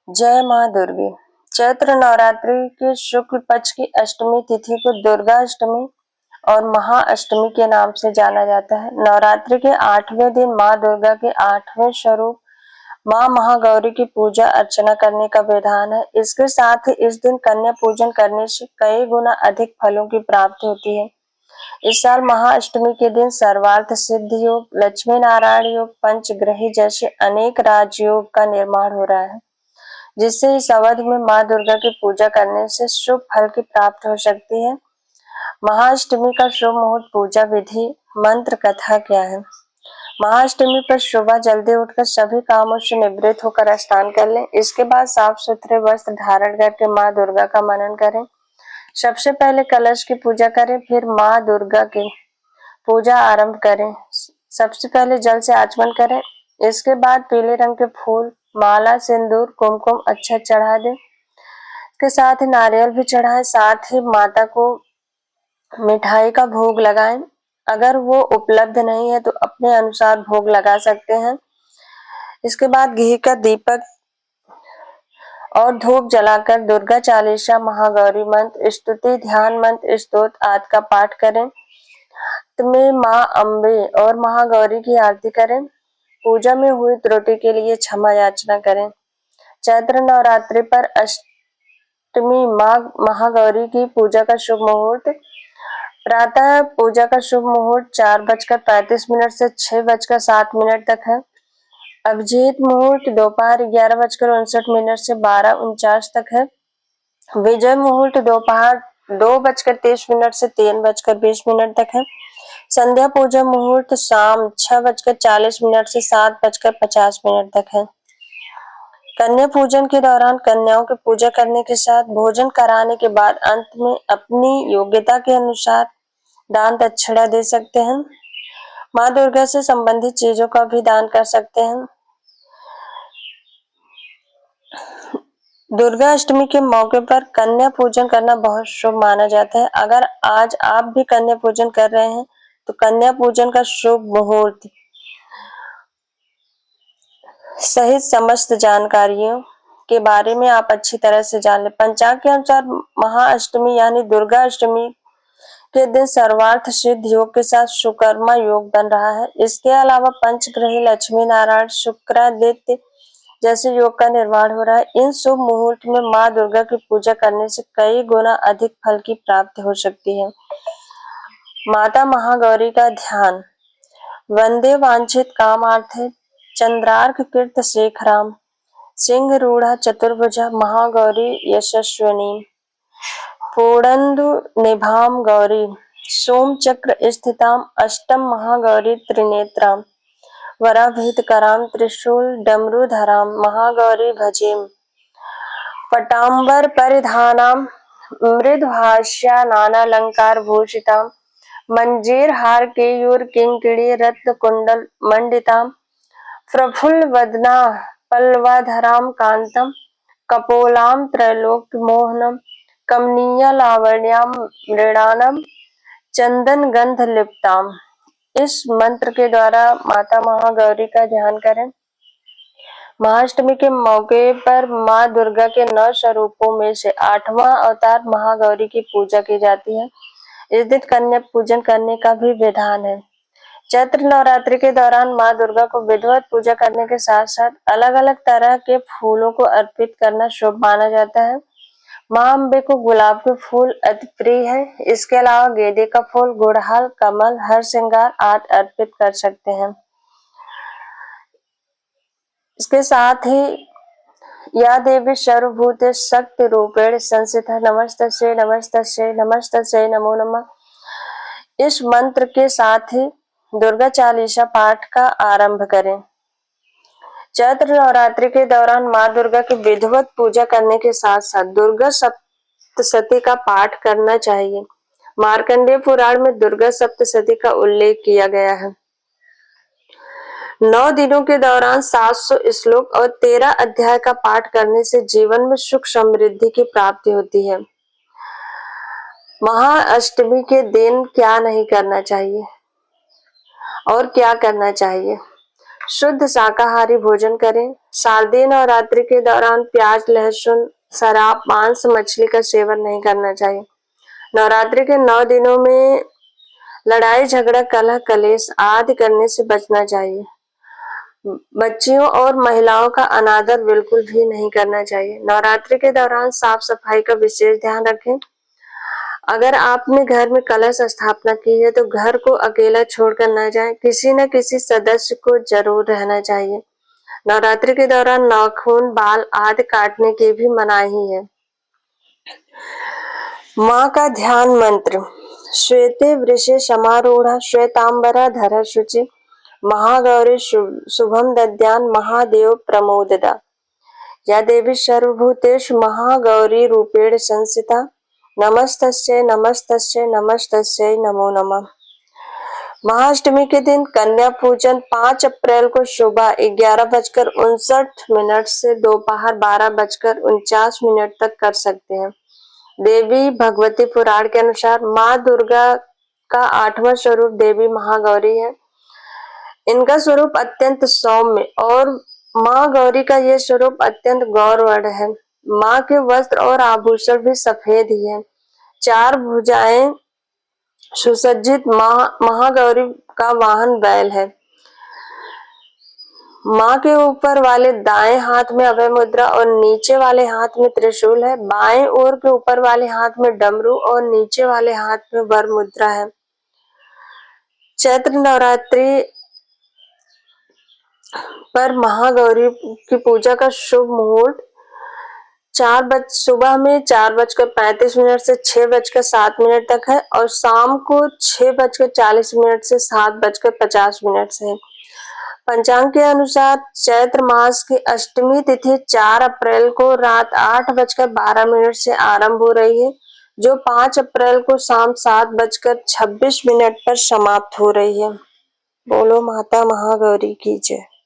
जय माँ दुर्गे। चैत्र नवरात्रि के शुक्ल पक्ष की अष्टमी तिथि को दुर्गा अष्टमी और महाअष्टमी के नाम से जाना जाता है। नवरात्रि के 8वें दिन माँ दुर्गा के 8वें स्वरूप माँ महागौरी की पूजा अर्चना करने का विधान है। इसके साथ ही इस दिन कन्या पूजन करने से कई गुना अधिक फलों की प्राप्ति होती है। इस साल महाअष्टमी के दिन सर्वार्थ सिद्ध योग, लक्ष्मी नारायण योग, पंचग्रही जैसे अनेक राजयोग का निर्माण हो रहा है, जिससे इस अवधि में माँ दुर्गा की पूजा करने से शुभ फल की प्राप्ति हो सकती है। महाअष्टमी का शुभ मुहूर्त, पूजा विधि, मंत्र कथा क्या है। महाअष्टमी पर सुबह जल्दी उठकर सभी कामों से निवृत्त होकर स्नान कर लें। इसके बाद साफ सुथरे वस्त्र धारण करके माँ दुर्गा का मनन करें। सबसे पहले कलश की पूजा करें, फिर माँ दुर्गा की पूजा आरंभ करें। सबसे पहले जल से आचमन करें, इसके बाद पीले रंग के फूल, माला, सिंदूर, कुमकुम अच्छा चढ़ा दें। इसके साथ ही नारियल भी चढ़ाएं। साथ ही माता को मिठाई का भोग लगाएं। अगर वो उपलब्ध नहीं है तो अपने अनुसार भोग लगा सकते हैं। इसके बाद घी का दीपक और धूप जलाकर दुर्गा चालीसा, महागौरी मंत्र, स्तुति, ध्यान मंत्र, स्तोत्र आदि का पाठ करें। में माँ अम्बे और महागौरी की आरती करें। पूजा में हुई त्रुटि के लिए क्षमा याचना करें। चैत्र नवरात्रि पर अष्टमी माँ महागौरी की पूजा का शुभ मुहूर्त, प्रातः पूजा का शुभ मुहूर्त 4:35 से 6:07 तक है। अभिजीत मुहूर्त दोपहर 11:59 से 12:49 तक है। विजय मुहूर्त दोपहर 2:30 से 3:20 तक है। संध्या पूजा मुहूर्त शाम 6:40 से 7:50 तक है। कन्या पूजन के दौरान कन्याओं की पूजा करने के साथ भोजन कराने के बाद अंत में अपनी योग्यता के अनुसार दान दक्षिणा दे सकते हैं। माँ दुर्गा से संबंधित चीजों का भी दान कर सकते हैं। दुर्गा अष्टमी के मौके पर कन्या पूजन करना बहुत शुभ माना जाता है। अगर आज आप भी कन्या पूजन कर रहे हैं तो कन्या पूजन का शुभ मुहूर्त सहित समस्त जानकारियों के बारे में आप अच्छी तरह से जान लें। पंचांग के अनुसार महाअष्टमी यानी दुर्गा अष्टमी के दिन सर्वार्थ सिद्ध योग के साथ सुकर्मा योग बन रहा है। इसके अलावा पंचग्रही, लक्ष्मी नारायण, शुक्रादित्य जैसे योग का निर्माण हो रहा है। इन शुभ मुहूर्त में माँ दुर्गा की पूजा करने से कई गुना अधिक फल की प्राप्ति हो सकती है। माता महागौरी का ध्यान, वंदे वांछित कामार्थे चंद्रार्क कीर्त शेखराम, सिंह रूढ़ा चतुर्भुजा महागौरी यशस्विनी, पूर्णंदु निभाम गौरी, सोम चक्र स्थिताम अष्टम महागौरी त्रिनेत्राम, वराभीतकराम त्रिशूल डमरूधराम महागौरी भजेम, पटांबर परिधानाम मृदभाष्या नानालंकार भूषिताम, मंजीर हार केयूर किंकिणी रत्न कुंडल मंडिताम, प्रफुल्ल वदना पल्लवाधराम कांतम, कपोलाम त्रैलोक मोहनम, कमनीय लावण्याम मृणानम, चंदन गंध लिप्ताम। इस मंत्र के द्वारा माता महागौरी का ध्यान करें। महाअष्टमी के मौके पर माँ दुर्गा के 9 स्वरूपों में से 8वां अवतार महागौरी की पूजा की जाती है। इस दिन कन्या पूजन करने का भी विधान है। चैत्र नवरात्रि के दौरान माँ दुर्गा को विधिवत पूजा करने के साथ साथ अलग अलग तरह के फूलों को अर्पित करना शुभ माना जाता है। माँ अम्बे को गुलाब के फूल अति प्रिय है। इसके अलावा गेंदे का फूल, गुड़हल, कमल, हर श्रृंगार आदि अर्पित कर सकते हैं। इसके साथ ही या देवी सर्वभूते शक्ति रूपेण संस्थिता नमस्तस्यै नमस्तस्यै नमस्तस्यै नमो नमः। इस मंत्र के साथ ही दुर्गा चालीसा पाठ का आरंभ करें। चैत्र नवरात्रि के दौरान माँ दुर्गा की विधिवत पूजा करने के साथ साथ दुर्गा सप्तशती का पाठ करना चाहिए। मार्कंडेय पुराण में दुर्गा सप्तशती का उल्लेख किया गया है। 9 दिनों के दौरान 700 श्लोक और 13 अध्याय का पाठ करने से जीवन में सुख समृद्धि की प्राप्ति होती है। महाअष्टमी के दिन क्या नहीं करना चाहिए और क्या करना चाहिए। शुद्ध शाकाहारी भोजन करें। शारदीय नवरात्रि के दौरान प्याज, लहसुन, शराब, मांस, मछली का सेवन नहीं करना चाहिए। नवरात्रि के 9 दिनों में लड़ाई झगड़ा, कलह कलेश आदि करने से बचना चाहिए। बच्चियों और महिलाओं का अनादर बिल्कुल भी नहीं करना चाहिए। नवरात्रि के दौरान साफ सफाई का विशेष ध्यान रखें। अगर आपने घर में कलश स्थापना की है तो घर को अकेला छोड़कर न जाएं, किसी न किसी सदस्य को जरूर रहना चाहिए। नवरात्रि के दौरान नाखून, बाल आदि काटने की भी मनाही है। माँ का ध्यान मंत्र। श्वेते वृषे समारूढ़ा श्वेतांबरा धरा शुचि महागौरी शुभम दद्यान महादेव प्रमोददा। या देवी सर्वभूतेषु महागौरी रूपेण संस्थिता नमस्तस्यै नमस्तस्यै नमस्तस्यै नमो नमः। महाअष्टमी के दिन कन्या पूजन 5 अप्रैल को सुबह 11:59 से दोपहर 12:49 तक कर सकते हैं। देवी भगवती पुराण के अनुसार माँ दुर्गा का 8वां स्वरूप देवी महागौरी है। इनका स्वरूप अत्यंत सौम्य और माँ गौरी का यह स्वरूप अत्यंत गौरवर्ण है। माँ के वस्त्र और आभूषण भी सफेद ही है। 4 भुजाएं सुसज्जित महागौरी का वाहन बैल है। माँ के ऊपर वाले दाएं हाथ में अभय मुद्रा और नीचे वाले हाथ में त्रिशूल है। बाएं ओर के ऊपर वाले हाथ में डमरू और नीचे वाले हाथ में वर मुद्रा है। चैत्र नवरात्रि पर महागौरी की पूजा का शुभ मुहूर्त सुबह में 4:35 से 6:07 तक है और शाम को 6:40 से 7:50 से है। पंचांग के अनुसार चैत्र मास की अष्टमी तिथि 4 अप्रैल को रात 8:12 से आरंभ हो रही है, जो 5 अप्रैल को शाम 7:26 पर समाप्त हो रही है। बोलो माता महागौरी की जय।